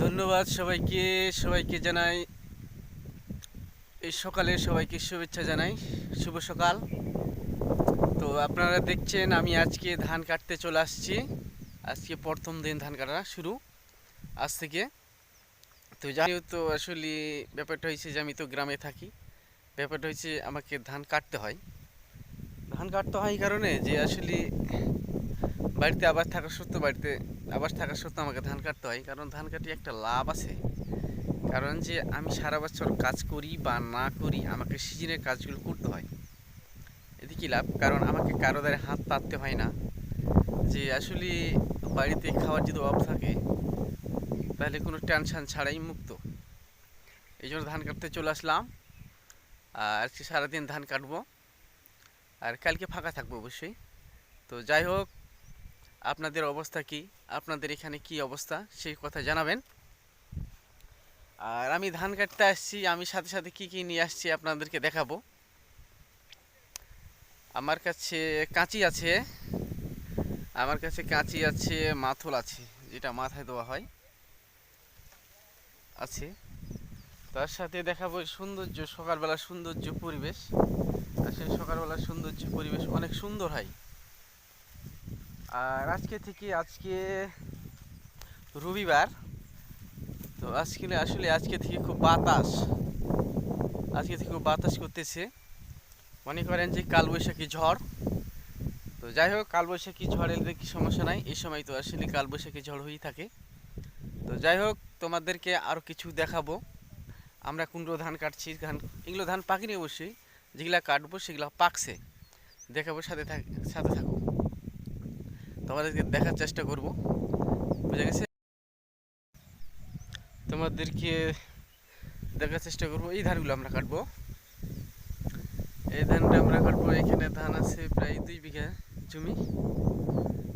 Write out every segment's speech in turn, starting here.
ধন্যবাদ সবাইকে। সবাইকে জানাই এই সকালে সবাইকে শুভেচ্ছা জানাই। শুভ সকাল। তো আপনারা দেখছেন আমি আজকে ধান কাটতে চলে আসছি। আজকে প্রথম দিন ধান কাটা শুরু আজ থেকে। তো জানিও তো আসলে ব্যাপারটা হয়েছে যে আমি তো গ্রামে থাকি। ব্যাপারটা হয়েছে আমাকে ধান কাটতে হয়। ধান কাটতে হয় এই কারণে যে আসলে বাড়িতে আবার থাকা সত্ত্বেও আমাকে ধান কাটতে হয়, কারণ ধান কাটি একটা লাভ আছে। কারণ যে আমি সারা বছর কাজ করি বা না করি, আমাকে সিজনের কাজগুলো করতে হয়। এতে কী লাভ? কারণ আমাকে কারো দ্বারা হাত পাততে হয় না। যে আসলে বাড়িতে খাওয়ার যদি অভাব থাকে তাহলে কোনো টেনশন ছাড়াই মুক্ত। এই জন্য ধান কাটতে চলে আসলাম। আর আজকে সারাদিন ধান কাটবো, আর কালকে ফাঁকা থাকবো অবশ্যই। তো যাই হোক, আপনাদের অবস্থা কি, আপনাদের এখানে কি অবস্থা সেই কথা জানাবেন। আর আমি ধান কাটতে আসছি, আমি সাথে সাথে কি কি নিয়ে আসছি আপনাদেরকে দেখাবো। আমার কাছে কাঁচি আছে, মাথল আছে, যেটা মাথায় দেওয়া হয় আছে। তার সাথে দেখাবো সৌন্দর্য, সকালবেলার সৌন্দর্য পরিবেশ। আর সেই সকালবেলার সৌন্দর্য পরিবেশ অনেক সুন্দর হয়। আর আজকে রবিবার। তো আজকে থেকে খুব বাতাস করতেছে। মনে করেন যে কালবৈশাখী ঝড়। তো যাই হোক, কালবৈশাখী ঝড় এলে কি সমস্যা নাই, এই সময় তো আসলে কালবৈশাখী ঝড় হয়েই থাকে। তো যাই হোক, তোমাদেরকে আরও কিছু দেখাবো। আমরা কোনগুলো ধান কাটছি, এগুলো ধান পাকেনি অবশ্যই, যেগুলা কাটবো সেগুলো পাকছে। দেখাবো, সাথে থাকো, তোমাদেরকে দেখার চেষ্টা করব। বুঝা গেছে? তোমাদেরকে দেখার চেষ্টা করবো। এই ধানগুলো আমরা কাটবো, এই ধানটা আমরা কাটবো। এখানে ধান আছে প্রায় 2 বিঘা জমি।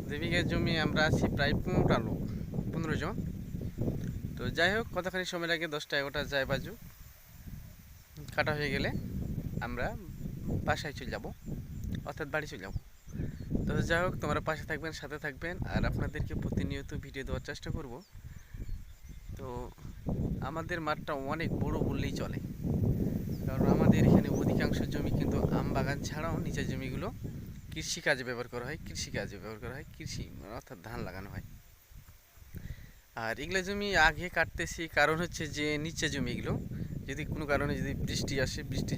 2 বিঘা জমি আমরা আছি প্রায় 15টা লোক, 15 জন। তো যাই হোক, কতখানি সময় লাগে, 10টা 11টা যায় বাজু। কাটা হয়ে গেলে আমরা বাসায় চলে যাব, অর্থাৎ বাড়ি চলে যাব। তো যাই হোক, তোমরা পাশে থাকবেন, সাথে থাকবেন, আর আপনাদেরকে প্রতিনিয়ত ভিডিও দেওয়ার চেষ্টা করব। তো আমাদের মাঠটা অনেক বড় বললেই চলে, কারণ আমাদের এখানে অধিকাংশ জমি কিন্তু আম বাগান ছাড়াও নিচের জমিগুলো কৃষি ব্যবহার করা হয়, অর্থাৎ ধান লাগানো হয়। আর এগুলো জমি আগে কাটতেছি, কারণ হচ্ছে যে নিচে জমিগুলো যদি কোনো কারণে যদি বৃষ্টি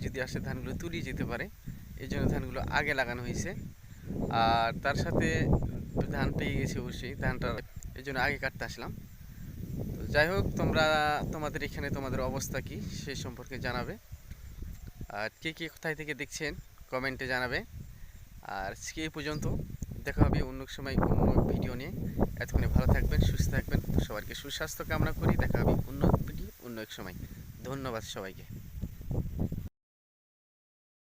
যদি আসে ধানগুলো তুলিয়ে যেতে পারে, এই জন্য ধানগুলো আগে লাগানো হয়েছে। আর তার সাথে ধান পেয়ে গেছি অবশ্যই, ধানটা এই জন্য আগে কাটতে আসলাম। তো যাই হোক, তোমাদের এখানে তোমাদের অবস্থা কি সেই সম্পর্কে জানাবে। আর কে কে কোথায় থেকে দেখছেন কমেন্টে জানাবে। আর আজকে এই পর্যন্ত, দেখা হবে অন্য সময় অন্য ভিডিও নিয়ে। এতক্ষণে ভালো থাকবেন, সুস্থ থাকবেন। তো সবাইকে সুস্বাস্থ্য কামনা করি। দেখা হবে অন্য ভিডিও অন্য এক সময়। ধন্যবাদ সবাইকে।